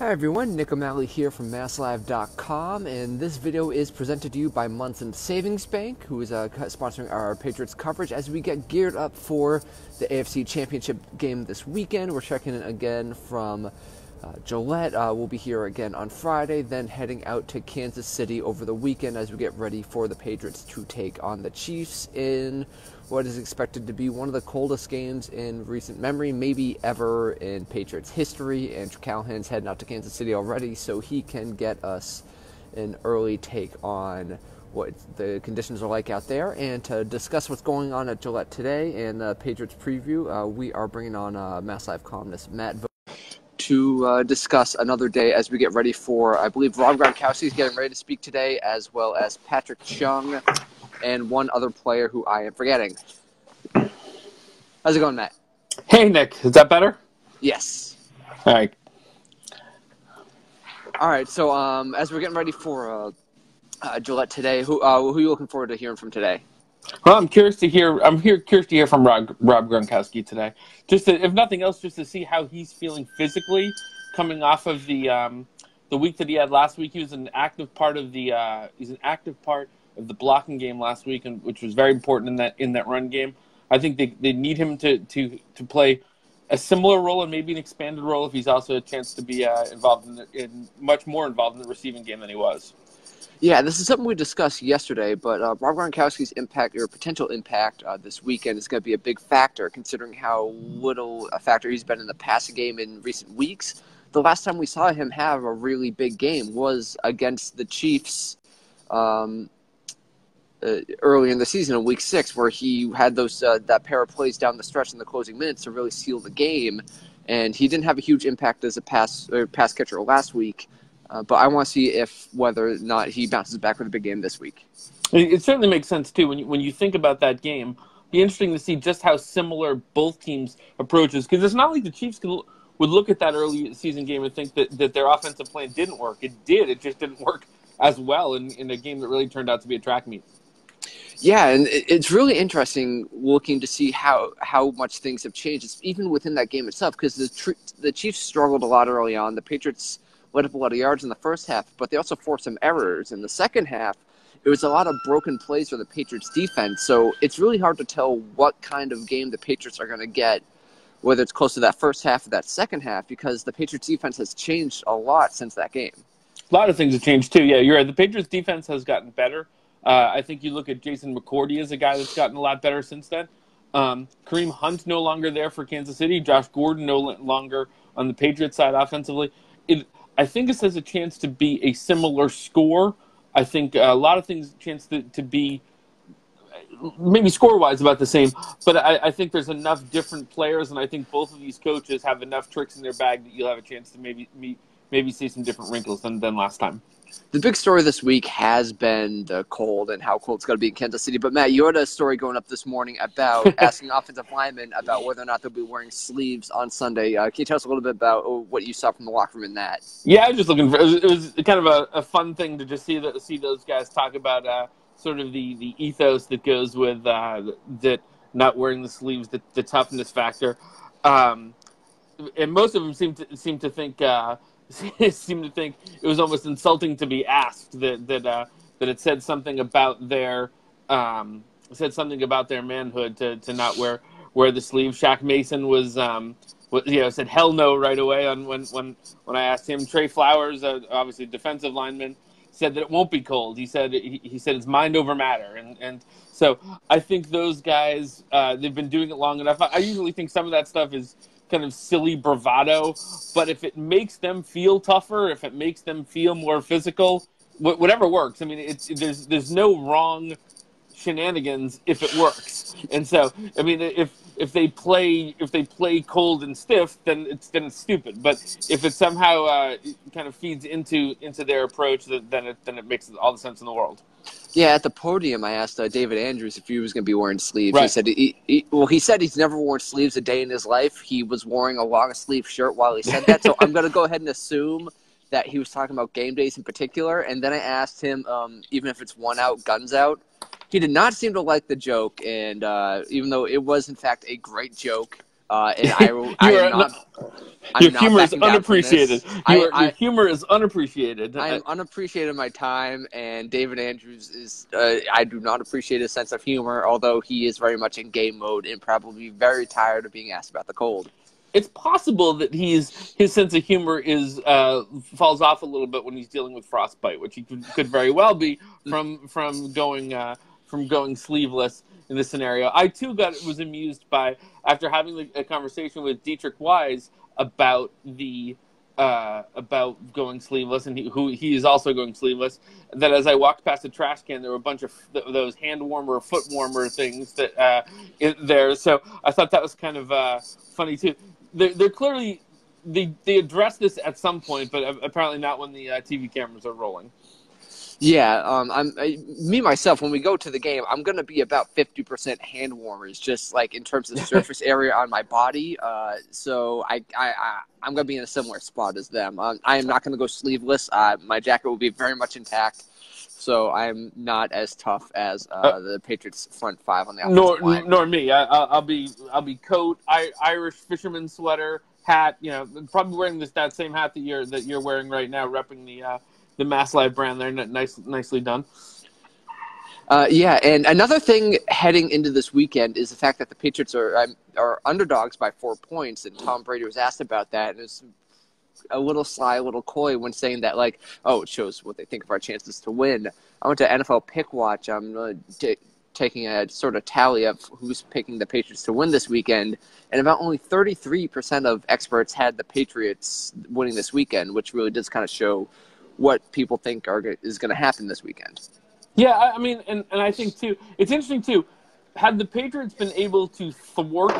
Hi everyone, Nick O'Malley here from MassLive.com, and this video is presented to you by Munson Savings Bank, who is sponsoring our Patriots coverage as we get geared up for the AFC Championship game this weekend. We're checking in again from Gillette. We'll be here again on Friday, then heading out to Kansas City over the weekend as we get ready for the Patriots to take on the Chiefs in what is expected to be one of the coldest games in recent memory, maybe ever in Patriots history. And Callahan's heading out to Kansas City already, so he can get us an early take on what the conditions are like out there. And to discuss what's going on at Gillette today and the Patriots preview, we are bringing on MassLive columnist Matt Vautour to discuss another day as we get ready for, I believe, Rob Gronkowski is getting ready to speak today, as well as Patrick Chung and one other player who I am forgetting. How's it going, Matt? Hey, Nick. Is that better? Yes. All right. All right. So, as we're getting ready for Gillette today, who are you looking forward to hearing from today? Well, I'm curious to hear from Rob Gronkowski today. Just to, if nothing else, just to see how he's feeling physically coming off of the week that he had last week. He was an active part of the blocking game last week, and which was very important in that run game. I think they need him to play a similar role and maybe an expanded role if he's also a chance to be much more involved in the receiving game than he was. Yeah, this is something we discussed yesterday, but Rob Gronkowski's impact or potential impact this weekend is going to be a big factor, considering how little a factor he's been in the passing game in recent weeks. The last time we saw him have a really big game was against the Chiefs early in the season in Week 6, where he had that pair of plays down the stretch in the closing minutes to really seal the game, and he didn't have a huge impact as a pass catcher last week. But I want to see whether or not he bounces back with a big game this week. It certainly makes sense too when you think about that game. It'd be interesting to see just how similar both teams' approaches, because it's not like the Chiefs would look at that early season game and think that their offensive plan didn't work. It did. It just didn't work as well in a game that really turned out to be a track meet. Yeah, and it's really interesting looking to see how much things have changed, it's even within that game itself, because the Chiefs struggled a lot early on. The Patriots let up a lot of yards in the first half, but they also forced some errors. In the second half, it was a lot of broken plays for the Patriots defense, so it's really hard to tell what kind of game the Patriots are going to get, whether it's close to that first half or that second half, because the Patriots defense has changed a lot since that game. A lot of things have changed too. Yeah, you're right. The Patriots defense has gotten better. I think you look at Jason McCourty as a guy that's gotten a lot better since then. Kareem Hunt no longer there for Kansas City. Josh Gordon no longer on the Patriots side offensively. I think this has a chance to be a similar score. I think a lot of things chance to be maybe score-wise about the same, but I think there's enough different players, and I think both of these coaches have enough tricks in their bag that you'll have a chance to maybe see some different wrinkles than last time. The big story this week has been the cold and how cold it's going to be in Kansas City. But, Matt, you had a story going up this morning about asking offensive linemen about whether or not they'll be wearing sleeves on Sunday. Can you tell us a little bit about what you saw from the locker room in that? Yeah, I was just looking for it was kind of a fun thing to just see those guys talk about sort of the ethos that goes with that not wearing the sleeves, the toughness factor. And most of them seem to think it was almost insulting to be asked that it said something about their manhood to not wear the sleeve. Shaq Mason said hell no right away when I asked him. Trey Flowers, obviously defensive lineman, said that it won't be cold. He said it's mind over matter, and so I think those guys they've been doing it long enough. I usually think some of that stuff is kind of silly bravado, but if it makes them feel tougher, if it makes them feel more physical, whatever works. I mean, there's no wrong shenanigans if it works. And so, I mean, if they play cold and stiff, then it's stupid. But if it somehow kind of feeds into their approach, then it makes all the sense in the world. Yeah, at the podium, I asked David Andrews if he was going to be wearing sleeves. Right. He said he's never worn sleeves a day in his life. He was wearing a long sleeve shirt while he said that, so I'm going to go ahead and assume that he was talking about game days in particular. And then I asked him, even if it's one out, guns out. He did not seem to like the joke, and even though it was, in fact, a great joke, and Your humor is unappreciated. Your humor is unappreciated. I am unappreciated in my time, and David Andrews is. I do not appreciate his sense of humor, although he is very much in game mode and probably very tired of being asked about the cold. It's possible that his sense of humor is falls off a little bit when he's dealing with frostbite, which he could very well be from going sleeveless in this scenario. I too was amused by, after having a conversation with Dietrich Wise about going sleeveless, and he is also going sleeveless, that as I walked past the trash can, there were a bunch of those hand warmer, foot warmer things that there. So I thought that was kind of funny too. They're clearly they address this at some point, but apparently not when the TV cameras are rolling. Yeah, me myself, when we go to the game, I'm going to be about 50% hand warmers, just like in terms of surface area on my body. So I'm going to be in a similar spot as them. I am not going to go sleeveless. My jacket will be very much intact. So I'm not as tough as the Patriots front five on the offensive line. Nor me. I'll be coat, Irish fisherman sweater, hat. You know, probably wearing that same hat that you're wearing right now, repping the MassLive brand there. Nicely done. Yeah, and another thing heading into this weekend is the fact that the Patriots are underdogs by 4 points, and Tom Brady was asked about that, and it was a little sly, a little coy when saying that, like, oh, it shows what they think of our chances to win. I went to NFL Pick Watch. I'm taking a sort of tally of who's picking the Patriots to win this weekend, and about only 33% of experts had the Patriots winning this weekend, which really does kind of show what people think is going to happen this weekend. Yeah, I mean, and I think, too, it's interesting, too, had the Patriots been able to thwart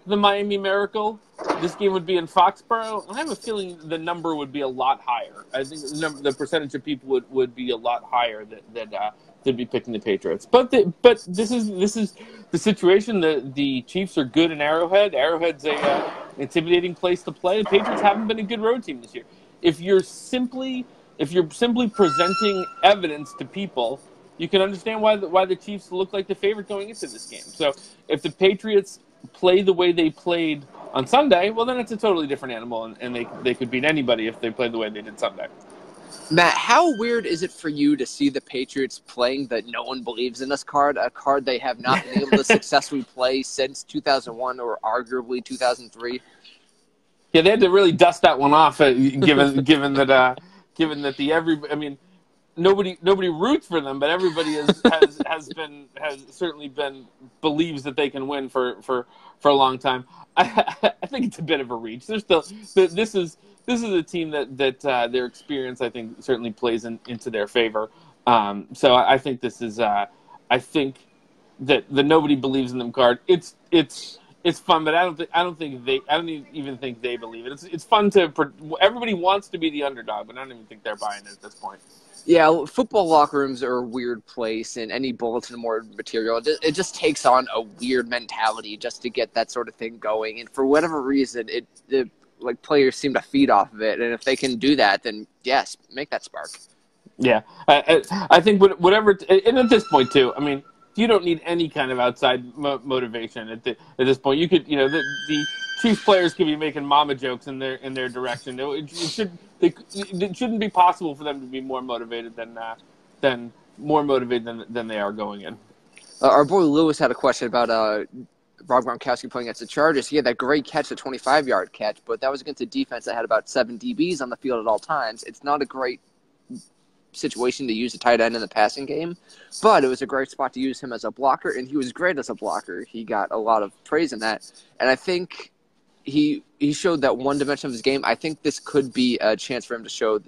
the Miami Miracle, this game would be in Foxborough. I have a feeling the number would be a lot higher. I think the percentage of people would be a lot higher that'd be picking the Patriots. But this is the situation. The Chiefs are good in Arrowhead. Arrowhead's a intimidating place to play. The Patriots haven't been a good road team this year. If you're simply presenting evidence to people, you can understand why the Chiefs look like the favorite going into this game. So if the Patriots play the way they played on Sunday, well, then it's a totally different animal, and they could beat anybody if they played the way they did Sunday. Matt, how weird is it for you to see the Patriots playing the "no one believes in us" card, a card they have not been able to successfully play since 2001 or arguably 2003? Yeah, they had to really dust that one off, given that nobody roots for them, but everybody has certainly believes that they can win for a long time. I think it's a bit of a reach. There's still this is a team that their experience, I think, certainly plays into their favor. So I think this is I think that the nobody believes in them card. It's fun, but I don't even think they believe it. It's fun everybody wants to be the underdog, but I don't even think they're buying it at this point. Yeah, football locker rooms are a weird place, and any bulletin board material, it just takes on a weird mentality just to get that sort of thing going. And for whatever reason, like players seem to feed off of it. And if they can do that, then yes, make that spark. Yeah, I think whatever. And at this point too, I mean, you don't need any kind of outside motivation at this point. You could, the Chiefs players could be making mama jokes in their direction. It shouldn't be possible for them to be more motivated than they are going in. Our boy Lewis had a question about Rob Gronkowski playing against the Chargers. He had that great catch, the 25-yard catch, but that was against a defense that had about 7 DBs on the field at all times. It's not a great situation to use a tight end in the passing game, but it was a great spot to use him as a blocker, and he was great as a blocker. He got a lot of praise in that, and I think he showed that one dimension of his game. I think this could be a chance for him to show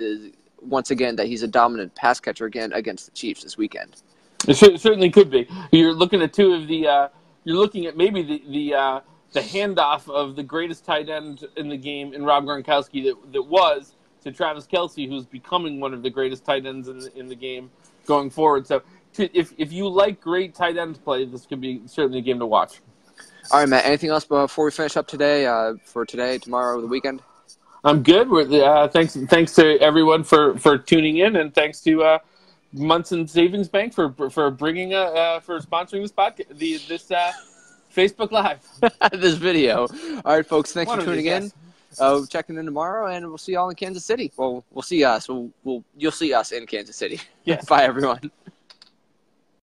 once again that he's a dominant pass catcher again against the Chiefs this weekend. It certainly could be. You're looking at you're looking at maybe the handoff of the greatest tight end in the game in Rob Gronkowski that was to Travis Kelce, who's becoming one of the greatest tight ends in the game going forward. So if you like great tight end play, this could be certainly a game to watch. All right, Matt, anything else before we finish up today, tomorrow, the weekend? I'm good. Thanks to everyone for tuning in, and thanks to Munson Savings Bank for bringing for sponsoring this podcast, this Facebook Live, this video. All right, folks, thanks for tuning in. checking in tomorrow, and we'll see y'all in Kansas City. Well, we'll see us. You'll see us in Kansas City. Yes. Bye, everyone.